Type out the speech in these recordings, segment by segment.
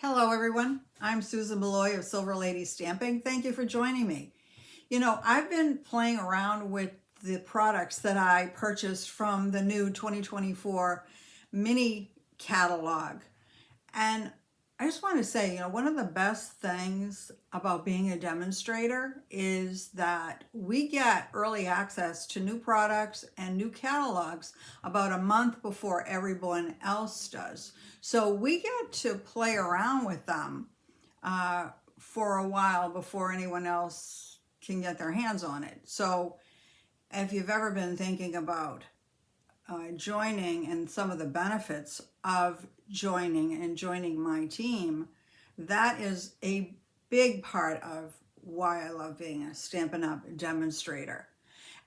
Hello everyone, I'm Susan Malloy of Silver Lady Stamping. Thank you for joining me. You know, I've been playing around with the products that I purchased from the new 2024 mini catalog. And I just want to say, one of the best things about being a demonstrator is that we get early access to new products and new catalogs about a month before everyone else does. So we get to play around with them for a while before anyone else can get their hands on it. So if you've ever been thinking about joining and some of the benefits of joining my team, that is a big part of why I love being a Stampin' Up! Demonstrator.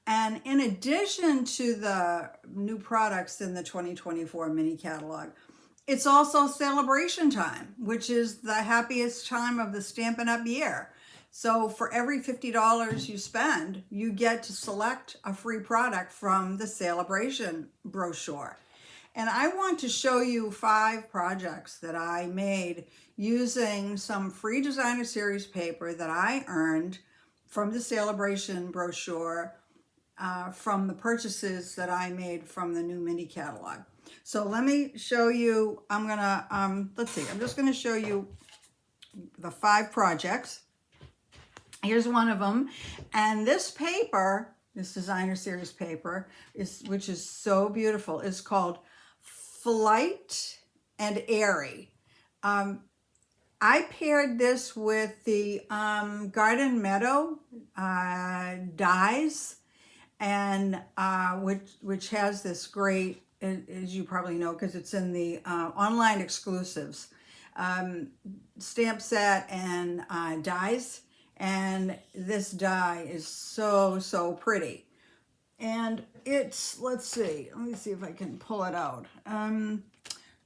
And in addition to the new products in the 2024 mini catalog, it's also Sale-A-Bration time, which is the happiest time of the Stampin' Up! Year. So for every $50 you spend, you get to select a free product from the Sale-A-Bration brochure. And I want to show you 5 projects that I made using some free designer series paper that I earned from the Sale-A-Bration brochure from the purchases that I made from the new mini catalog. So let me show you, let's see, I'm just gonna show you the 5 projects. Here's one of them. And this paper, this designer series paper, which is so beautiful, is called Flight and Airy. I paired this with the Garden Meadow dies, and which has this great, as you probably know because it's in the online exclusives, stamp set and dies. And this die is so pretty. And it's, let me see if I can pull it out.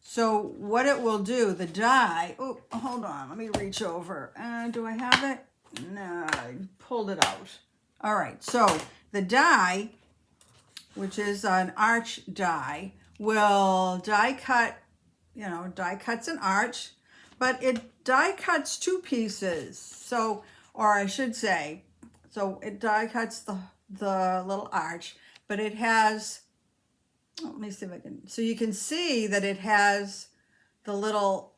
So what it will do, the die, oh, hold on, let me reach over. Do I have it? No, I pulled it out. All right, so the die, which is an arch die, will die cut, die cuts an arch, but it die cuts 2 pieces. So, or I should say, so it die cuts the little arch, but it has, let me see if I can, so you can see that it has the little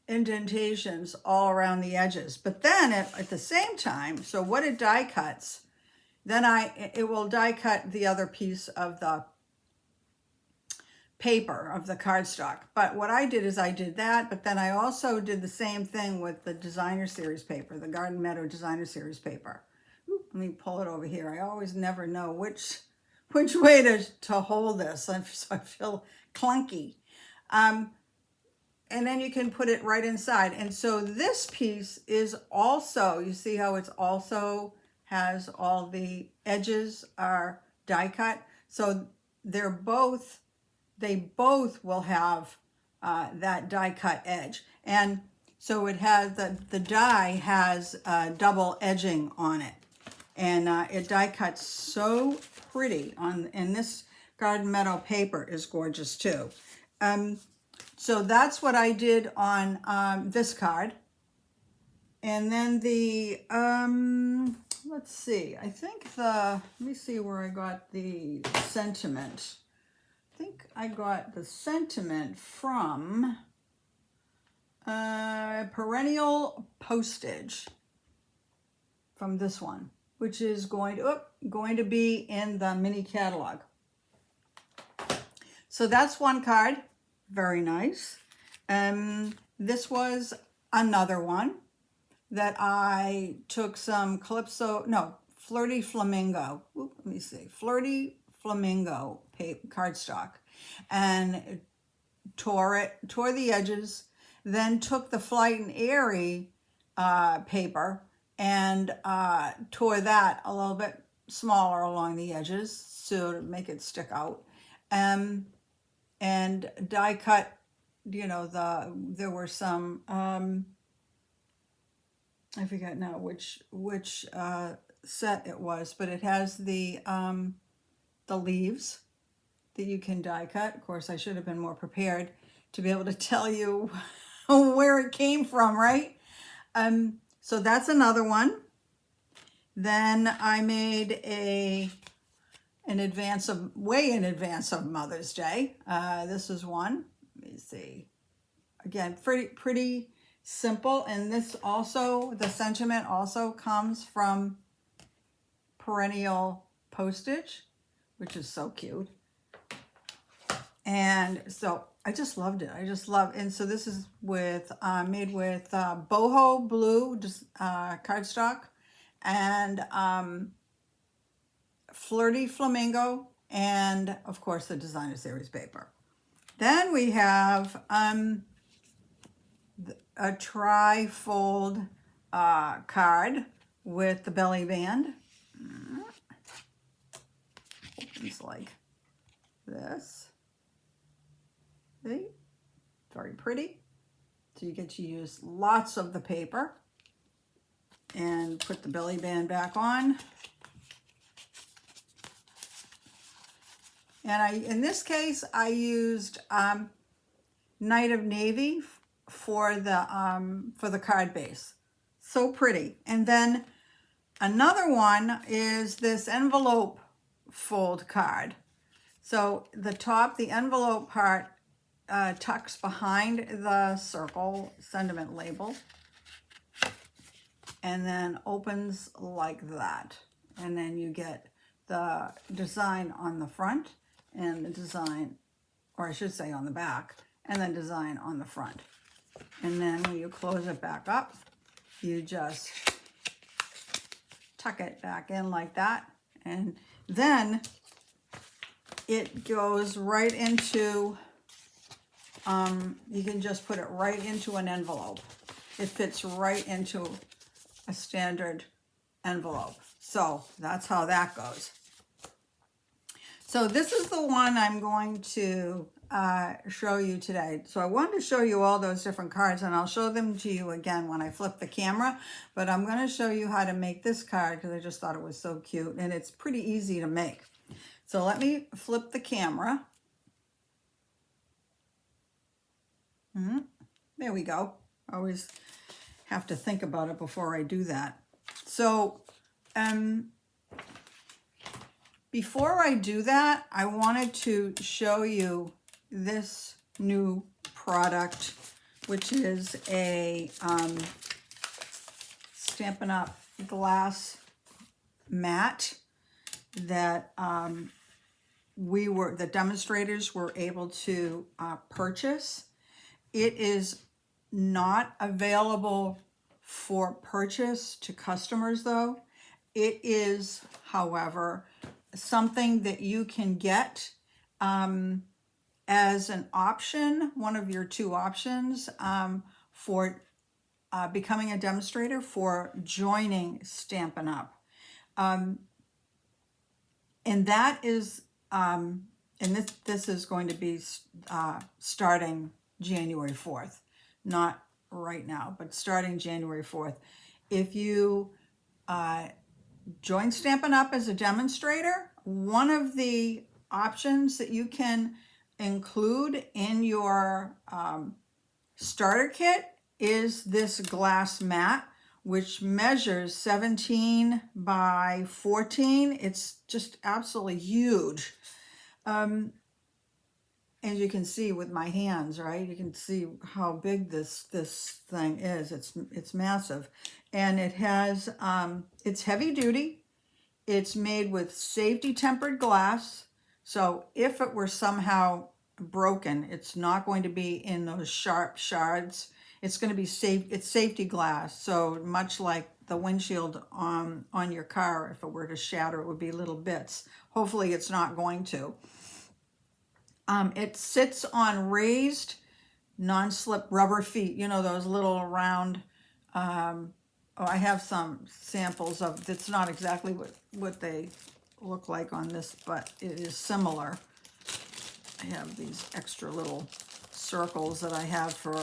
indentations all around the edges. But then at the same time, so what it die cuts, then it will die cut the other piece of the paper, of the cardstock. But what I did is I did that, but then I also did the same thing with the designer series paper, the Garden Meadow designer series paper. Ooh, let me pull it over here. I always never know which way to hold this, so I feel clunky. And then you can put it right inside. And so this piece is also, you see how it's also has all the edges are die cut. So they both will have that die cut edge. And so it has, the die has double edging on it. And it die cuts so pretty and this Garden Meadow paper is gorgeous too. So that's what I did on this card. And then the, let's see, I think let me see where I got the sentiment. I think I got the sentiment from Perennial Postage, from this one, which is going to be in the mini catalog. So that's one card, very nice. This was another one that I took some Flirty Flamingo. Let me see, Flirty Flamingo cardstock, and tore the edges, then took the Flight and Airy paper and tore that a little bit smaller along the edges so to make it stick out, and die cut, there were some, I forget now which set it was, but it has the leaves that you can die cut. Of course, I should have been more prepared to be able to tell you where it came from, right? So that's another one. Then I made way in advance of Mother's Day. This is one. Let me see. Again, pretty simple. And this also, the sentiment also comes from Perennial Postage, which is so cute. And so I just loved it. And so this is with made with boho blue cardstock and flirty flamingo, and of course the designer series paper. Then we have a tri-fold card with the belly band. Opens like this. See? Very pretty. So you get to use lots of the paper. And put the belly band back on. And in this case, I used Night of Navy for the card base. So pretty. And then another one is this envelope fold card. So the envelope part tucks behind the circle sentiment label and then opens like that. And then you get the design on the front and the design, or I should say on the back, and then design on the front. And then when you close it back up, you just tuck it back in like that. And then it goes right into, you can just put it right into an envelope. It fits right into a standard envelope. So that's how that goes. So this is the one I'm going to show you today. So I wanted to show you all those different cards, and I'll show them to you again when I flip the camera, but I'm going to show you how to make this card because I just thought it was so cute, and it's pretty easy to make. So let me flip the camera. There we go. I always have to think about it before I do that. So before I do that, I wanted to show you this new product, which is a Stampin' Up! Glass mat that the demonstrators were able to purchase. It is not available for purchase to customers though. It is, however, something that you can get as an option, one of your two options for becoming a demonstrator, for joining Stampin' Up! And that is, and this is going to be starting January 4th, not right now, but starting January 4th. If you join Stampin' Up! As a demonstrator, one of the options that you can include in your starter kit is this glass mat, which measures 17 by 14. It's just absolutely huge. As you can see with my hands, right? You can see how big this thing is. It's massive. And it has, it's heavy duty. It's made with safety tempered glass. So if it were somehow broken, it's not going to be in those sharp shards. It's going to be safe. It's safety glass. So much like the windshield on your car, if it were to shatter, it would be little bits. Hopefully it's not going to. It sits on raised non-slip rubber feet. You know, those little round, I have some samples of, it's not exactly what they look like on this, but it is similar. I have these extra little circles that I have for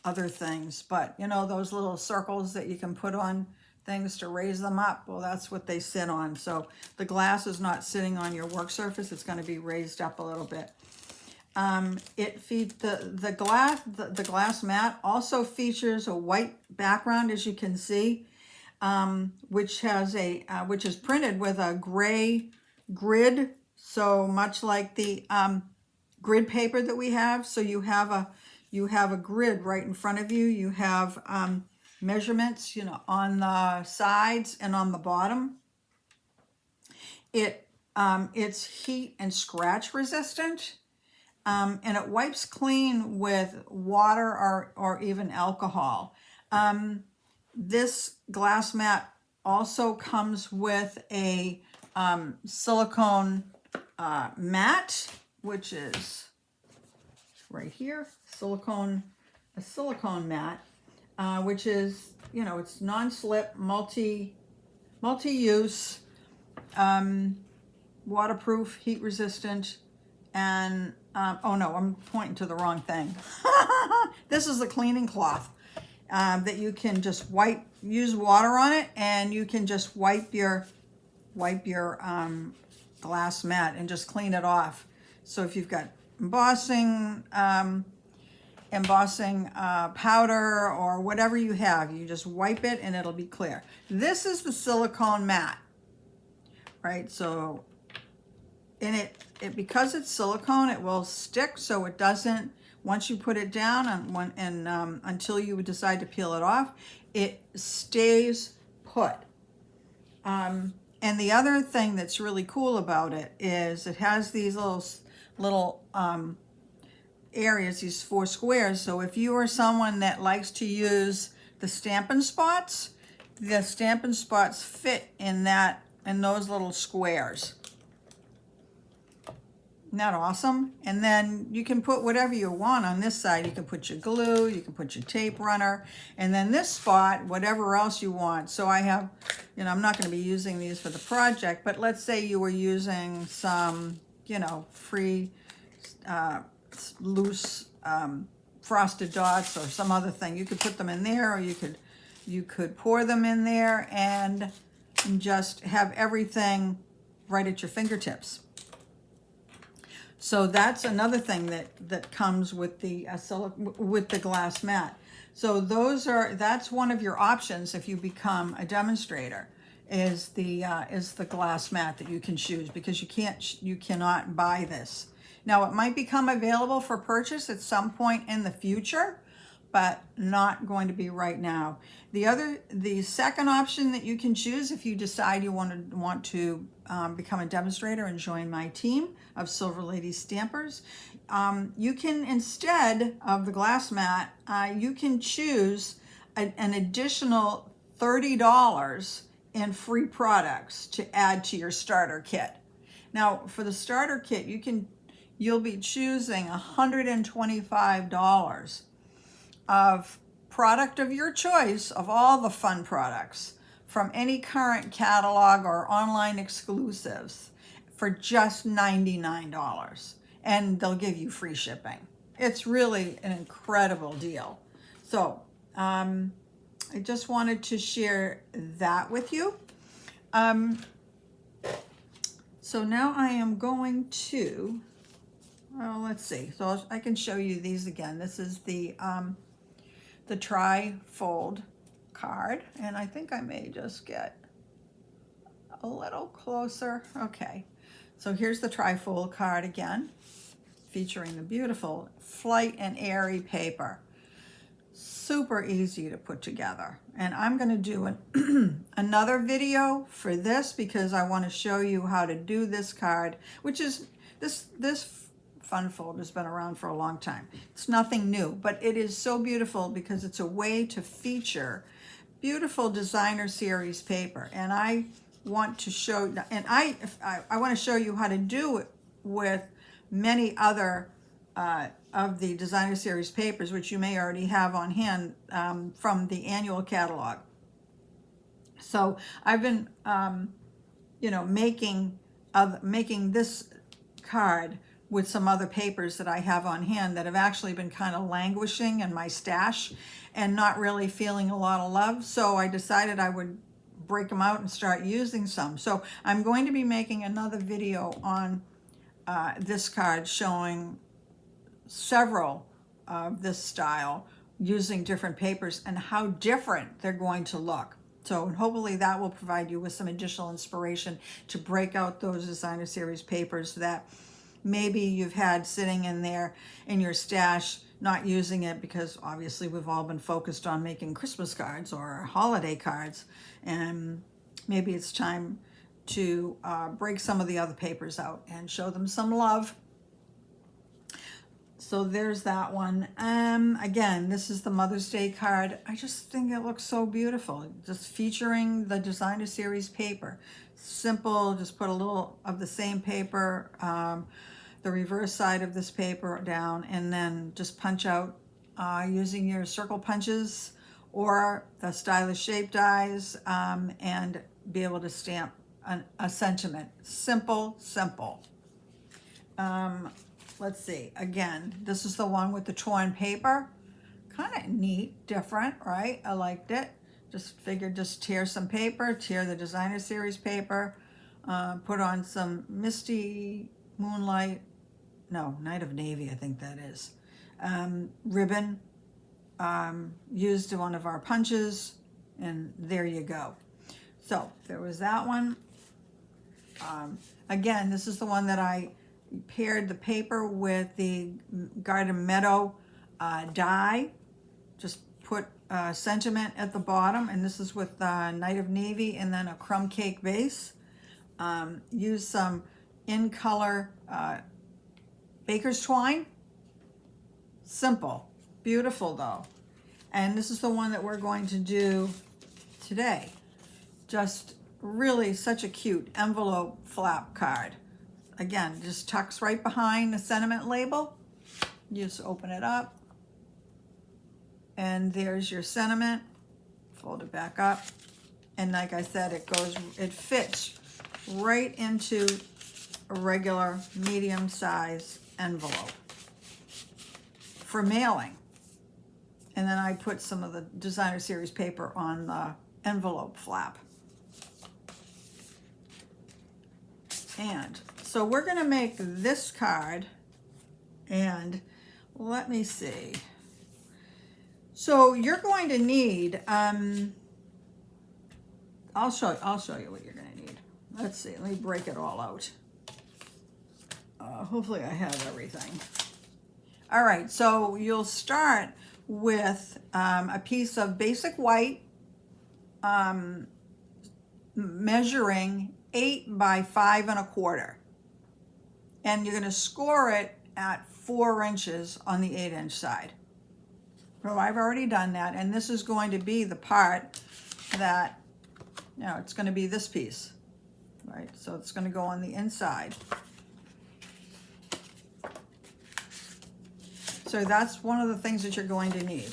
other things, but you know, those little circles that you can put on things to raise them up, well, that's what they sit on. So the glass is not sitting on your work surface, it's going to be raised up a little bit. The glass mat also features a white background, as you can see, which is printed with a gray grid, so much like the grid paper that we have. So you have a grid right in front of you. You have measurements, on the sides and on the bottom. It's heat and scratch resistant. And it wipes clean with water or even alcohol. This glass mat also comes with a silicone mat, which is right here, a silicone mat, which is, it's non-slip, multi-use, waterproof, heat resistant, and oh no, I'm pointing to the wrong thing. This is a cleaning cloth that you can just use water on it, and you can just wipe your glass mat and just clean it off. So if you've got embossing powder or whatever you have, you just wipe it and it'll be clear. This is the silicone mat, right? So in it because it's silicone, it will stick, so it doesn't, once you put it down until you decide to peel it off, it stays put. And the other thing that's really cool about it is it has these little areas, these 4 squares. So if you are someone that likes to use the Stampin' Spots fit in those little squares. Isn't that awesome? And then you can put whatever you want on this side. You can put your glue, you can put your tape runner, and then this spot, whatever else you want. So I have, I'm not going to be using these for the project, but let's say you were using some, free, loose frosted dots or some other thing. You could put them in there, or you could pour them in there and just have everything right at your fingertips. So that's another thing that comes with the glass mat. So that's one of your options if you become a demonstrator, is the glass mat that you can choose, because you cannot buy this. Now it might become available for purchase at some point in the future, but not going to be right now. The second option that you can choose if you decide you want to become a demonstrator and join my team of Silver Lady Stampers, you can, instead of the glass mat, you can choose an additional $30 in free products to add to your starter kit. Now for the starter kit, you'll be choosing $125 of product of your choice, of all the fun products from any current catalog or online exclusives, for just $99, and they'll give you free shipping. It's really an incredible deal. So I just wanted to share that with you. So now I am going to, let's see, so I can show you these again. This is the tri-fold card, and I think I may just get a little closer. Okay, so here's the tri-fold card again, featuring the beautiful Flight and Airy paper. Super easy to put together, and I'm going to do another video for this, because I want to show you how to do this card, which is this fun fold has been around for a long time. It's nothing new, but it is so beautiful because it's a way to feature beautiful designer series paper. And I want to show, and I want to show you how to do it with many other of the designer series papers, which you may already have on hand from the annual catalog. So I've been, making this card with some other papers that I have on hand that have actually been kind of languishing in my stash and not really feeling a lot of love. So I decided I would break them out and start using some. So I'm going to be making another video on this card, showing several of this style using different papers and how different they're going to look. So hopefully that will provide you with some additional inspiration to break out those designer series papers that maybe you've had sitting in there in your stash, not using it because obviously we've all been focused on making Christmas cards or holiday cards, and maybe it's time to break some of the other papers out and show them some love. So there's that one. Again, this is the Mother's Day card. I just think it looks so beautiful, just featuring the designer series paper. Simple, just put a little of the same paper, the reverse side of this paper down, and then just punch out using your circle punches or the stylish shape dies, and be able to stamp a sentiment. Simple, simple. Let's see, again, this is the one with the torn paper. Kind of neat, different, right? I liked it. Just figured just tear some paper, tear the designer series paper, put on some Misty Moonlight, no, Night of Navy, I think that is, ribbon, used one of our punches, and there you go. So there was that one. Again, this is the one that I paired the paper with the Garden Meadow die. Just put sentiment at the bottom, and this is with Night of Navy and then a crumb cake base. Use some in color baker's twine. Simple, beautiful though. And this is the one that we're going to do today. Just really such a cute envelope flap card. Again, just tucks right behind the sentiment label. You just open it up, and there's your sentiment. Fold it back up, and like I said, it fits right into a regular medium-size envelope for mailing. And then I put some of the designer series paper on the envelope flap. And so we're going to make this card, and let me see. So you're going to need, I'll show you what you're going to need. Let's see, let me break it all out. Hopefully I have everything. All right, so you'll start with a piece of basic white, measuring 8 by 5 1/4. And you're going to score it at 4 inches on the 8-inch side. So I've already done that, and this is going to be the part that, it's going to be this piece, right? So it's going to go on the inside. So that's one of the things that you're going to need.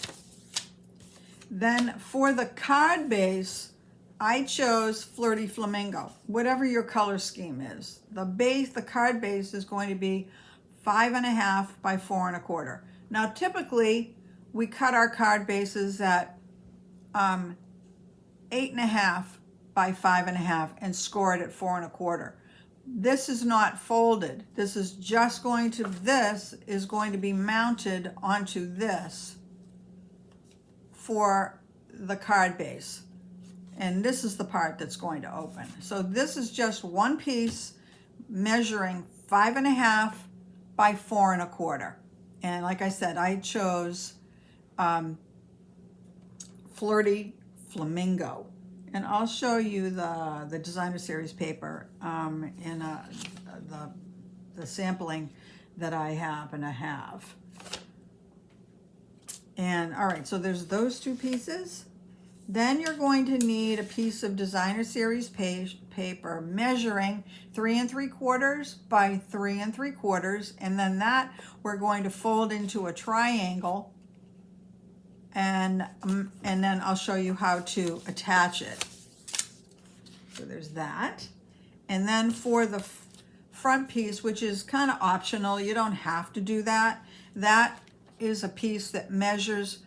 Then for the card base, I chose Flirty Flamingo, whatever your color scheme is. The card base is going to be 5 1/2 by 4 1/4. Now, typically, we cut our card bases at 8 1/2 by 5 1/2 and score it at 4 1/4. This is not folded. This is going to be mounted onto this for the card base. And this is the part that's going to open. So this is just one piece measuring 5 1/2 by 4 1/4. And like I said, I chose Flirty Flamingo. And I'll show you the designer series paper in the sampling that I happen to have. And all right, so there's those two pieces. Then you're going to need a piece of designer series paper measuring 3 3/4 by 3 3/4, and then that we're going to fold into a triangle, and then I'll show you how to attach it. So there's that. And then for the front piece, which is kind of optional, you don't have to do that. That is a piece that measures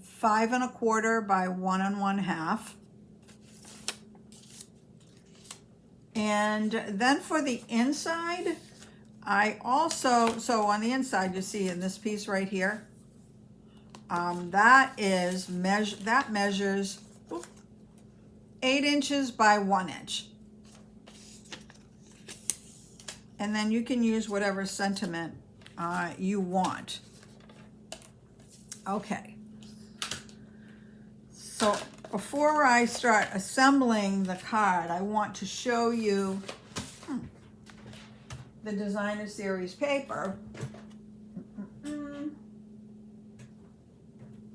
5 1/4 by 1 1/2. And then for the inside, I also, so on the inside, you see in this piece right here, that measures 8 inches by 1 inch. And then you can use whatever sentiment you want. Okay. So before I start assembling the card, I want to show you the designer series paper.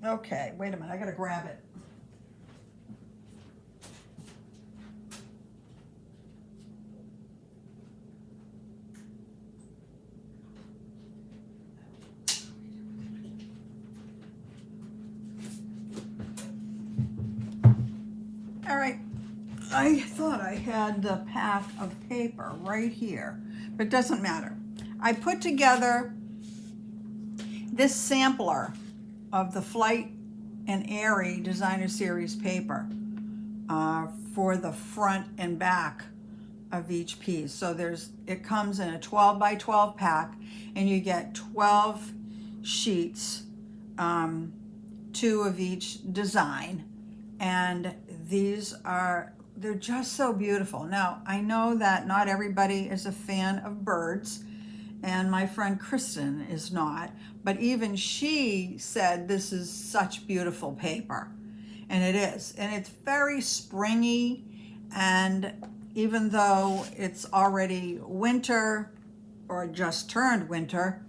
Okay, wait a minute, I gotta grab it. All right, I thought I had the pack of paper right here, but it doesn't matter. I put together this sampler of the Flight and Airy designer series paper for the front and back of each piece. So it comes in a 12 by 12 pack, and you get 12 sheets, 2 of each design, and they're just so beautiful. Now, I know that not everybody is a fan of birds, and my friend Kristen is not, but even she said this is such beautiful paper, and it is. And it's very springy, and even though it's already winter or just turned winter,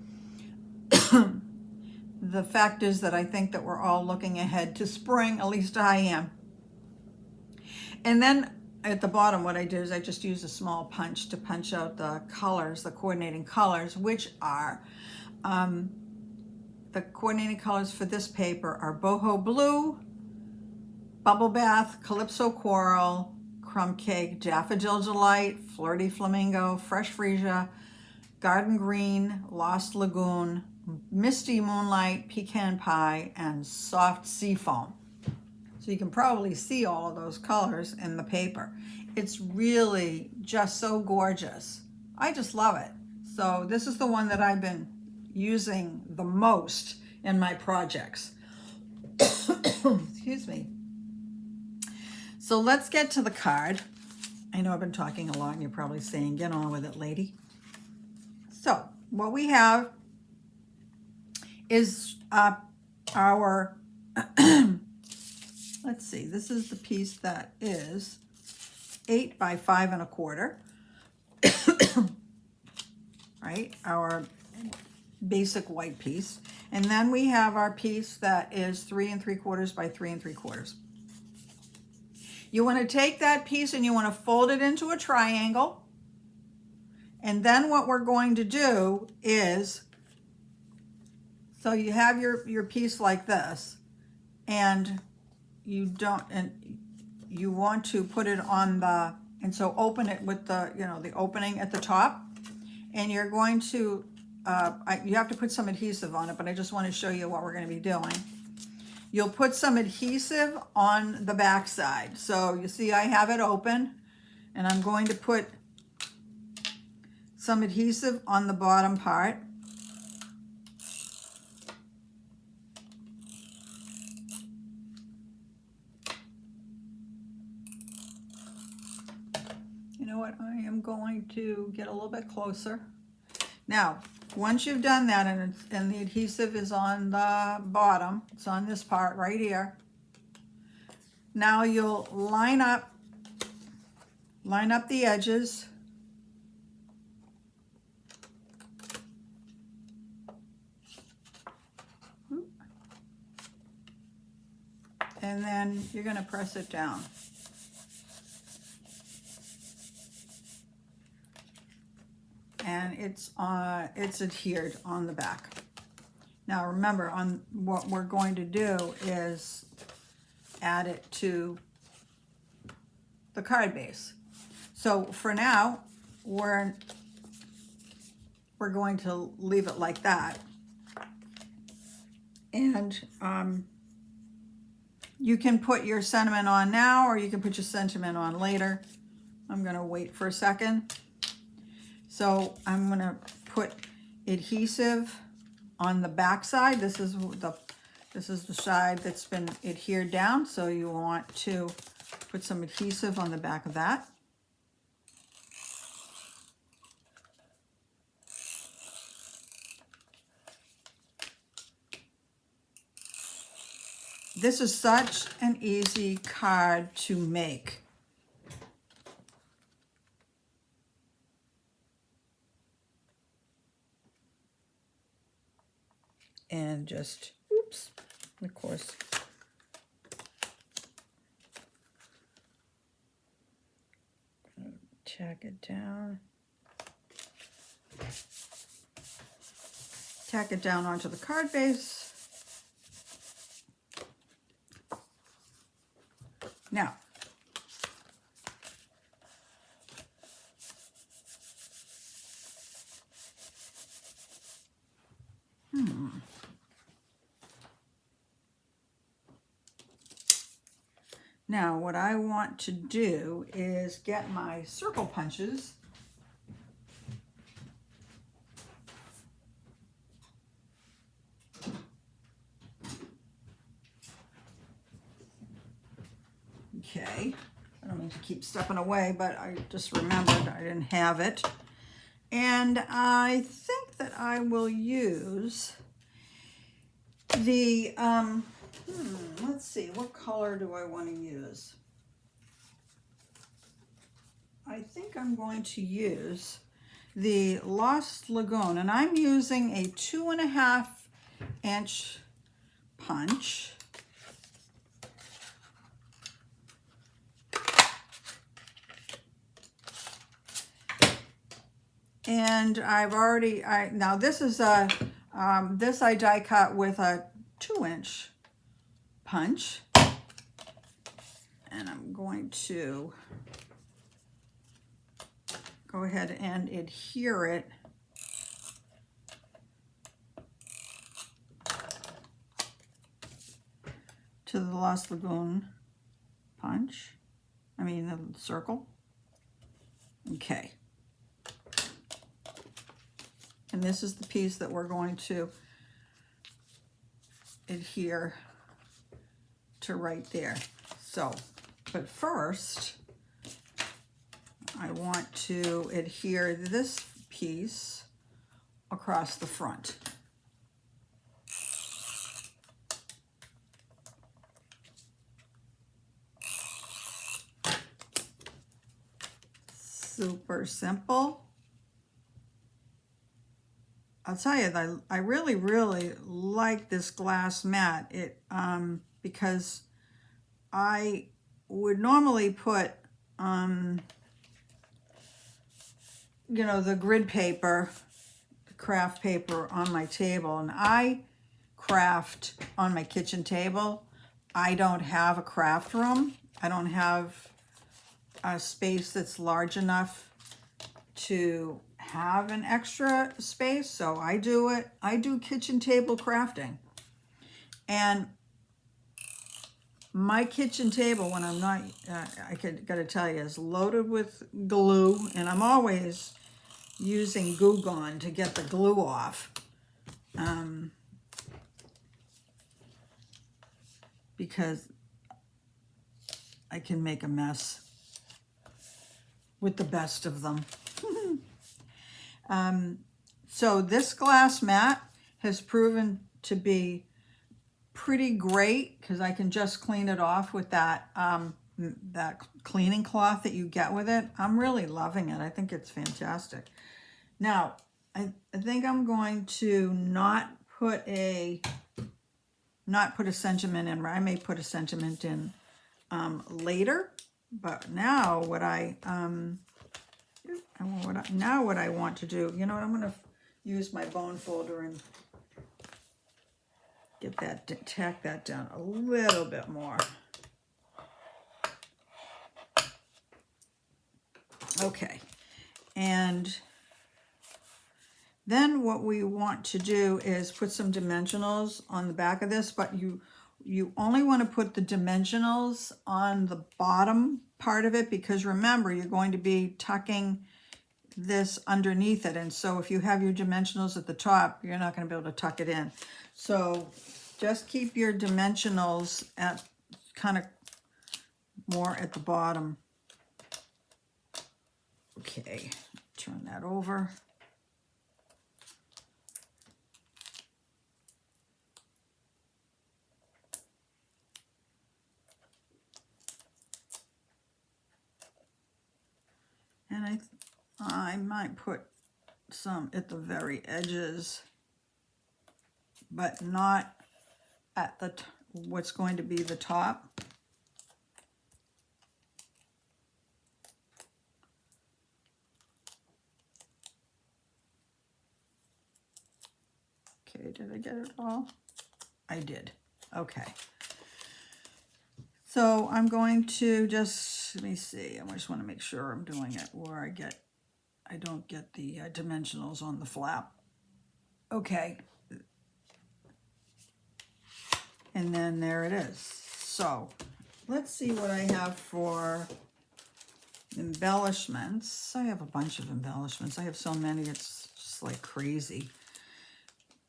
the fact is that I think that we're all looking ahead to spring, at least I am. And then at the bottom, what I did is I just used a small punch to punch out the colors, the coordinating colors, which are, the coordinating colors for this paper are Boho Blue, Bubble Bath, Calypso Coral, Crumb Cake, Daffodil Delight, Flirty Flamingo, Fresh Freesia, Garden Green, Lost Lagoon, Misty Moonlight, Pecan Pie, and Soft Seafoam. So you can probably see all of those colors in the paper. It's really just so gorgeous. I just love it. So this is the one that I've been using the most in my projects. Excuse me. So let's get to the card. I know I've been talking a lot and you're probably saying, get on with it, lady. So what we have is our let's see, this is the piece that is 8 by 5 1/4, right? Our basic white piece. And then we have our piece that is 3 3/4 by 3 3/4. You want to take that piece and you want to fold it into a triangle. And then what we're going to do is, so you have your piece like this, and you want to put it on and so open it with the opening at the top, and you're going to, you have to put some adhesive on it, but I just want to show you what we're going to be doing. You'll put some adhesive on the back side. So you see I have it open, and I'm going to put some adhesive on the bottom part. You know what, I am going to get a little bit closer. Now, once you've done that and the adhesive is on the bottom, it's on this part right here. Now you'll line up the edges. And then you're going to press it down. And it's adhered on the back. Now remember, what we're going to do is add it to the card base. So for now, we're going to leave it like that. And you can put your sentiment on now, or you can put your sentiment on later. I'm going to wait for a second. So I'm going to put adhesive on the back side. This is the side that's been adhered down, so you want to put some adhesive on the back of that. This is such an easy card to make. And just, oops, of course, tack it down. Tack it down onto the card base. Now, now what I want to do is get my circle punches. Okay, I don't mean to keep stepping away, but I just remembered I didn't have it. And I think that I will use the, let's see, what color do I want to use? I think I'm going to use the Lost Lagoon, and I'm using a 2.5 inch punch. And I've already, now this is a, this I die cut with a 2-inch punch. And I'm going to go ahead and adhere it to the Lost Lagoon punch. I mean the circle. Okay. And this is the piece that we're going to adhere to right there. So, but first, I want to adhere this piece across the front. Super simple. I'll tell you that I really, really like this glass mat. Because I would normally put, you know, the grid paper, the craft paper on my table, and I craft on my kitchen table. I don't have a craft room. I don't have a space that's large enough to have an extra space, so I do kitchen table crafting. And my kitchen table, when I'm not, gotta tell you, is loaded with glue, and I'm always using Goo Gone to get the glue off. Because I can make a mess with the best of them. So this glass mat has proven to be pretty great because I can just clean it off with that that cleaning cloth that you get with it. I'm really loving it. I think it's fantastic. Now, I think I'm going to not put a sentiment in. I may put a sentiment in later, but now what what I want to do, you know what, I'm going to use my bone folder and get that, tack that down a little bit more. Okay, and then what we want to do is put some dimensionals on the back of this, but you only want to put the dimensionals on the bottom part of it, because remember, you're going to be tucking this underneath it. And so if you have your dimensionals at the top, you're not going to be able to tuck it in. So just keep your dimensionals at kind of more at the bottom. Okay, turn that over. And I might put some at the very edges, but not at the what's going to be the top. Okay, did I get it all? I did. Okay. So I'm going to just, let me see, I just want to make sure I'm doing it where I don't get the dimensionals on the flap. Okay. And then there it is. So let's see what I have for embellishments. I have a bunch of embellishments. I have so many, it's just like crazy.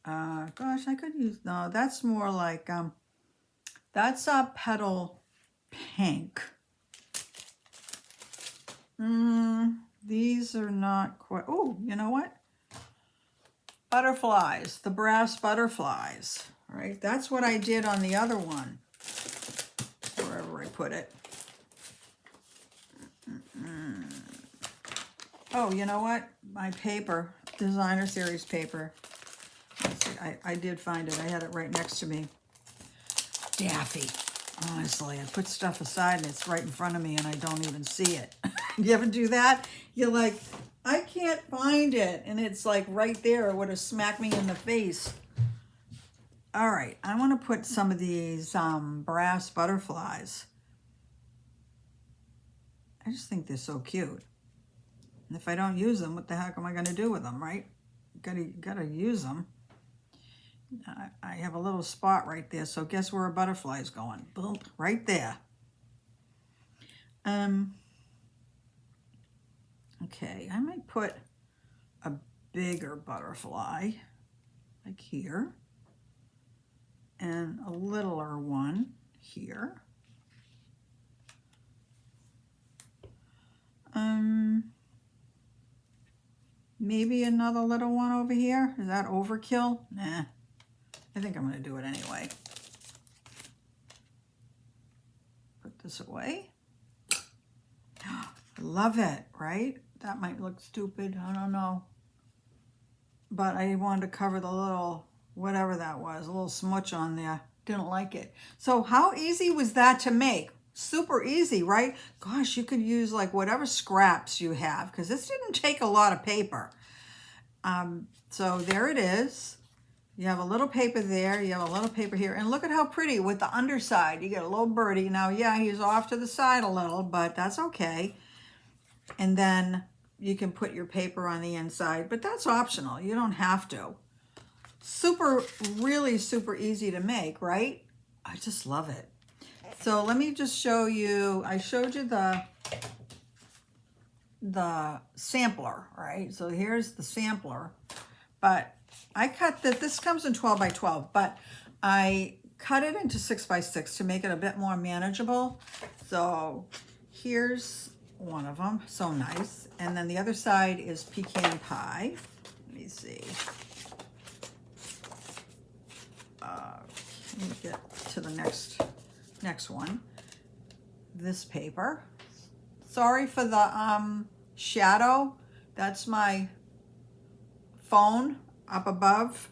Gosh, I could use, no, that's more like, that's a petal pink. These are not quite, oh, you know what? Butterflies, the brass butterflies, right? That's what I did on the other one, wherever I put it. Oh, you know what? My paper, designer series paper. Let's see, I did find it. I had it right next to me. Daffy. Honestly, I put stuff aside and it's right in front of me and I don't even see it. You ever do that? You're like, I can't find it. And it's like right there. It would have smacked me in the face. All right, I want to put some of these brass butterflies. I just think they're so cute. And if I don't use them, what the heck am I going to do with them, right? Gotta use them. I have a little spot right there, so guess where a butterfly is going? Boom, right there. Okay, I might put a bigger butterfly, like here, and a littler one here. Maybe another little one over here. Is that overkill? Nah. I think I'm going to do it anyway. Put this away. Love it, right? That might look stupid. I don't know. But I wanted to cover the little, whatever that was, a little smudge on there. Didn't like it. So how easy was that to make? Super easy, right? Gosh, you could use like whatever scraps you have because this didn't take a lot of paper. So there it is. You have a little paper there, you have a little paper here, and look at how pretty with the underside. You get a little birdie. Now, yeah, he's off to the side a little, but that's okay. And then you can put your paper on the inside, but that's optional. You don't have to. Super, really super easy to make, right? I just love it. So let me just show you, I showed you the sampler, right? So here's the sampler, but I cut that, this comes in 12 by 12, but I cut it into 6 by 6 to make it a bit more manageable. So here's one of them, so nice. And then the other side is pecan pie. Let me see. Let me get to the next one. This paper. Sorry for the shadow. That's my phone up above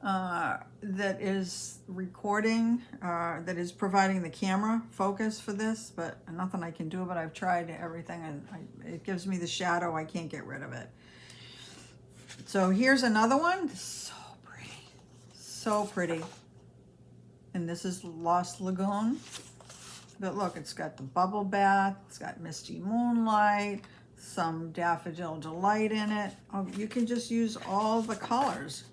that is recording, that is providing the camera focus for this, but nothing I can do about it. I've tried everything and it gives me the shadow. I can't get rid of it. So here's another one. So pretty. So pretty. And this is Lost Lagoon. But look, it's got the bubble bath, it's got misty moonlight, some daffodil delight in it. Oh, you can just use all the colors.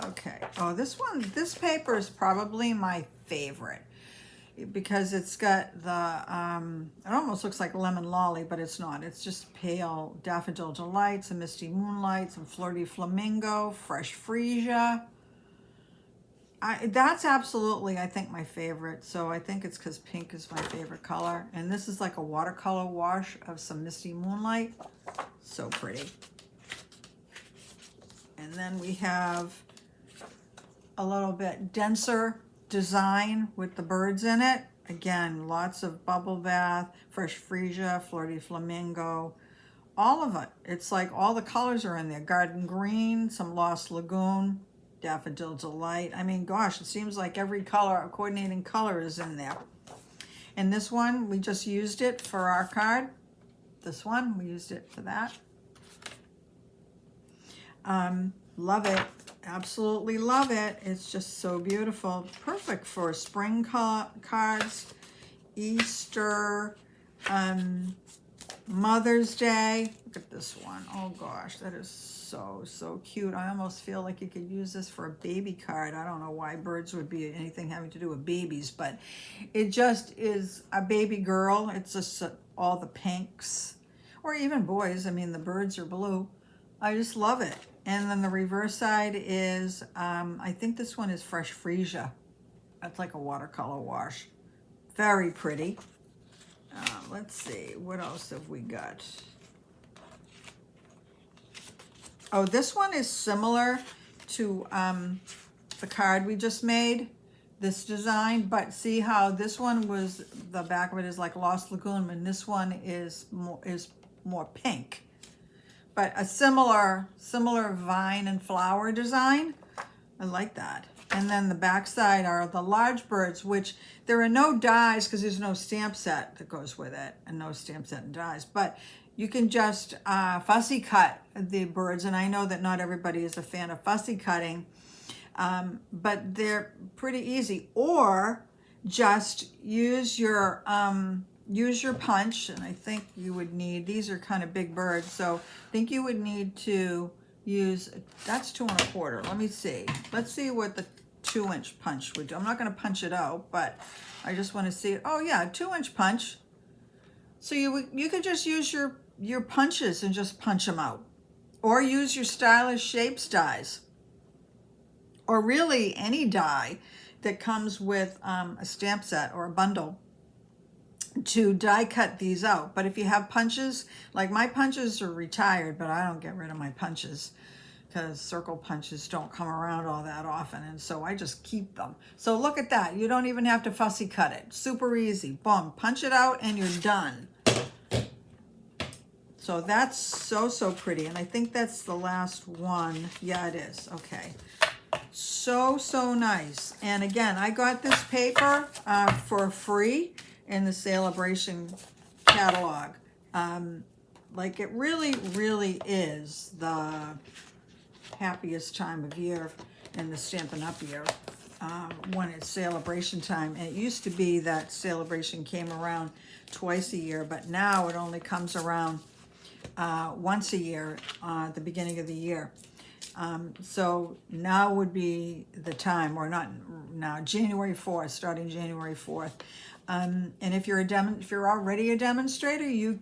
Okay. Oh, this paper is probably my favorite. because it's got the, it almost looks like lemon lolly, but it's not. It's just pale daffodil delight, some misty moonlight, some flirty flamingo, fresh freesia. That's absolutely, I think, my favorite. So I think it's because pink is my favorite color. And this is like a watercolor wash of some misty moonlight. So pretty. And then we have a little bit denser design with the birds in it. Again, lots of bubble bath, fresh freesia, flirty flamingo, all of it. It's like all the colors are in there. Garden green, some lost lagoon, daffodil delight. I mean, gosh, it seems like every color, a coordinating color is in there. And this one, we just used it for our card. This one, we used it for that. Love it. Absolutely love it. It's just so beautiful. Perfect for spring cards, Easter, Mother's Day. Look at this one. Oh gosh, that is so cute. I almost feel like you could use this for a baby card. I don't know why birds would be anything having to do with babies, but it just is a baby girl. It's just all the pinks, or even boys. I mean, the birds are blue. I just love it. And then the reverse side is, I think this one is fresh freesia. That's like a watercolor wash. Very pretty. Let's see, what else have we got? Oh, this one is similar to the card we just made, this design, but see how this one was, the back of it is like Lost Lagoon, and this one is more pink. But a similar vine and flower design. I like that. And then the back side are the large birds, which there are no dies because there's no stamp set that goes with it, and no stamp set and dies. But you can just fussy cut the birds, and I know that not everybody is a fan of fussy cutting, but they're pretty easy. Or just use your punch, and I think you would need, these are kind of big birds, so I think you would need to use, that's 2 1/4. Let me see. Let's see what the 2-inch punch would do. I'm not going to punch it out, but I just want to see it. Oh yeah, 2-inch punch. So you could just use your punches and just punch them out, or use your stylish shapes dies, or really any die that comes with a stamp set or a bundle, to die cut these out. But if you have punches, like my punches are retired, but I don't get rid of my punches because circle punches don't come around all that often, and so I just keep them. So look at that. You don't even have to fussy cut it. Super easy. Boom, punch it out and you're done. So that's so pretty, and I think that's the last one. Yeah, it is. Okay. So nice. And again, I got this paper for free in the Sale-A-Bration catalog. Like, it really is the happiest time of year in the Stampin' Up! Year, when it's Sale-A-Bration time. And it used to be that Sale-A-Bration came around twice a year, but now it only comes around once a year at the beginning of the year. So now would be the time, or not now, January 4th, starting January 4th. And if you're already a demonstrator, you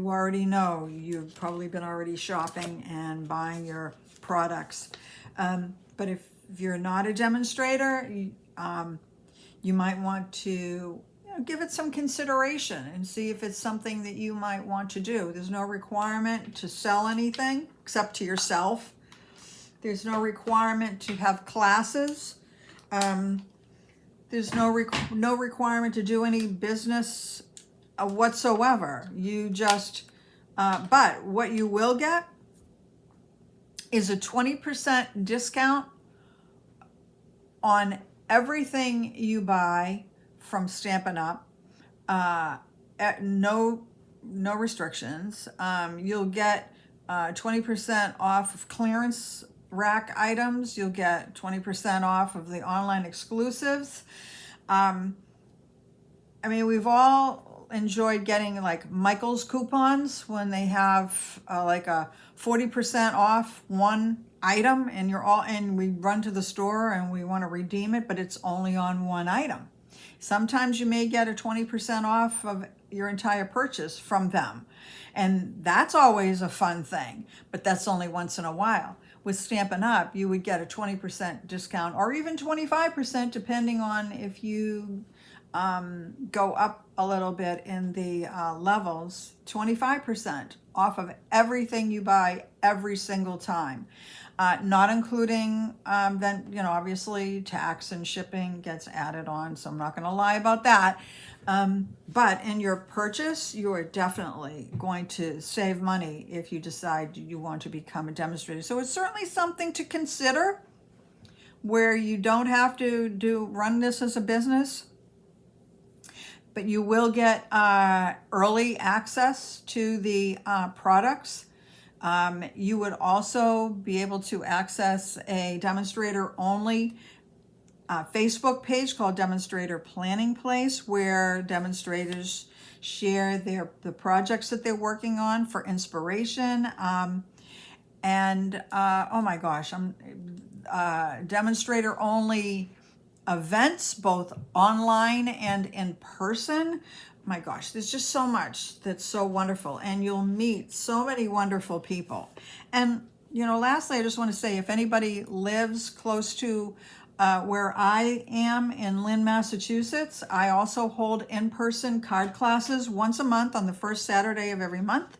already know, you've probably been already shopping and buying your products. But if you're not a demonstrator, you might want to give it some consideration and see if it's something that you might want to do. There's no requirement to sell anything except to yourself. There's no requirement to have classes. There's no requirement to do any business whatsoever. You just, but what you will get is a 20% discount on everything you buy from Stampin' Up. No restrictions. You'll get 20% off of clearance rack items. You'll get 20% off of the online exclusives. I mean, we've all enjoyed getting like Michael's coupons when they have like a 40% off one item, and we run to the store and we want to redeem it, but it's only on one item. Sometimes you may get a 20% off of your entire purchase from them. And that's always a fun thing, but that's only once in a while. With Stampin' Up, you would get a 20% discount or even 25% depending on if you go up a little bit in the levels, 25% off of everything you buy every single time. Not including, then, obviously tax and shipping gets added on, so I'm not going to lie about that. But in your purchase, you are definitely going to save money if you decide you want to become a demonstrator. So it's certainly something to consider where you don't have to run this as a business, but you will get early access to the products. You would also be able to access a demonstrator only Facebook page called Demonstrator Planning Place, where demonstrators share the projects that they're working on for inspiration. And oh my gosh, demonstrator only events, both online and in person. My gosh, there's just so much that's so wonderful, and you'll meet so many wonderful people. And lastly, I just want to say, if anybody lives close to where I am in Lynn, Massachusetts, I also hold in-person card classes once a month on the first Saturday of every month.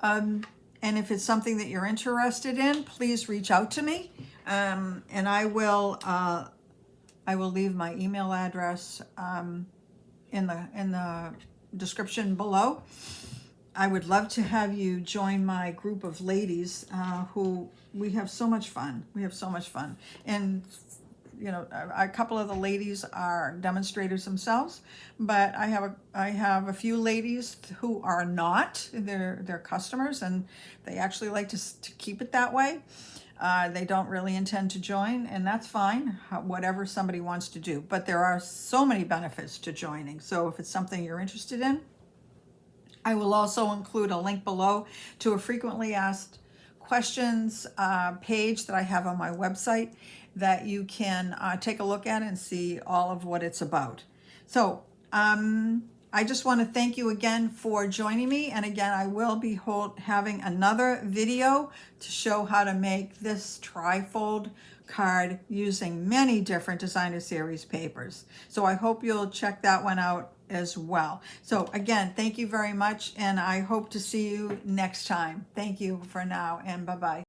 And if it's something that you're interested in, please reach out to me, and I will leave my email address in the description below. I would love to have you join my group of ladies who we have so much fun. And a couple of the ladies are demonstrators themselves, but I have a few ladies who are not. They're customers, and they actually like to keep it that way. They don't really intend to join, and that's fine, whatever somebody wants to do. But there are so many benefits to joining. So if it's something you're interested in, I will also include a link below to a frequently asked questions page that I have on my website that you can take a look at and see all of what it's about. So I just want to thank you again for joining me. And again, I will be having another video to show how to make this trifold card using many different designer series papers. So I hope you'll check that one out as well. So again, thank you very much, and I hope to see you next time. Thank you for now, and bye-bye.